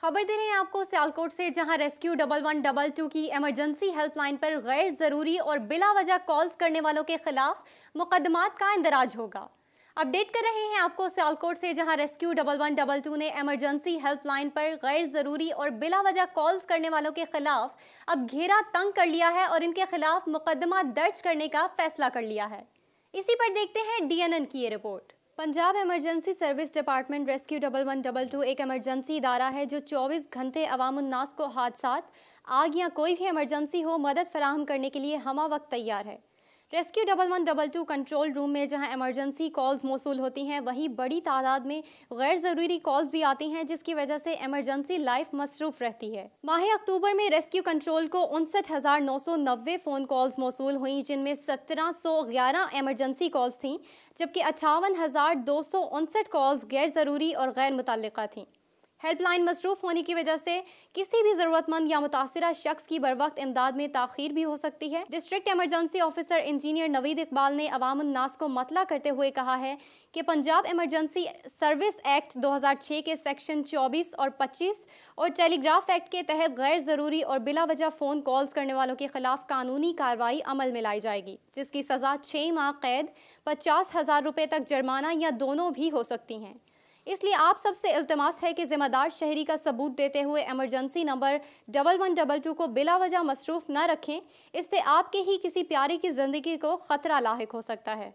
खबर दे रहे हैं आपको सियालकोट से, जहां रेस्क्यू 1122 की इमरजेंसी हेल्पलाइन पर गैर जरूरी और बिला वजह कॉल्स करने वालों के खिलाफ मुकदमात का इंदराज होगा। अपडेट कर रहे हैं आपको सियालकोट से, जहां रेस्क्यू 1122 ने इमरजेंसी हेल्पलाइन पर गैर जरूरी और बिला वजह कॉल्स करने वालों के खिलाफ अब घेरा तंग कर लिया है और इनके खिलाफ मुकदमा दर्ज करने का फैसला कर लिया है। इसी पर देखते हैं डीएनएन की ये report. Punjab emergency service department rescue 1122 एक इमरजेंसी इदारा है जो 24 घंटे अवामुन्नास को हादसात, आग या कोई भी इमरजेंसी हो मदद फराहम करने के लिए हमा वक्त तैयार है। रेस्क्यू 1122 कंट्रोल रूम में जहां इमरजेंसी कॉल्स मौसूल होती हैं, वहीं बड़ी तादाद में गैर ज़रूरी कॉल्स भी आती हैं, जिसकी वजह से इमरजेंसी लाइफ मसरूफ़ रहती है। माह अक्टूबर में रेस्क्यू कंट्रोल को 59,990 फ़ोन कॉल्स मौसूल हुई, जिनमें 1711 इमरजेंसी कॉल्स थीं, जबकि 58,259 कॉल्स गैर ज़रूरी और गैर मुतल्लिका थीं। हेल्पलाइन मसरूफ़ होने की वजह से किसी भी ज़रूरतमंद या मुतासिरा शख्स की बर वक्त इमदाद में ताख़ीर भी हो सकती है। District emergency officer engineer Naveed Iqbal ने अवामुन्नास को मतला करते हुए कहा है कि पंजाब इमरजेंसी सर्विस एक्ट 2006 के सेक्शन 24 और 25 और टेलीग्राफ एक्ट के तहत गैर ज़रूरी और बिला वजह फ़ोन कॉल्स करने वालों के खिलाफ कानूनी कार्रवाई अमल में लाई जाएगी, जिसकी सज़ा 6 माह कैद, 50,000 रुपये तक जुर्माना या दोनों भी हो सकती हैं। इसलिए आप सबसे इल्तिमास है कि जिम्मेदार शहरी का सबूत देते हुए इमरजेंसी नंबर 1122 को बिला वजह मसरूफ़ न रखें। इससे आपके ही किसी प्यारे की ज़िंदगी को ख़तरा लाहिक हो सकता है।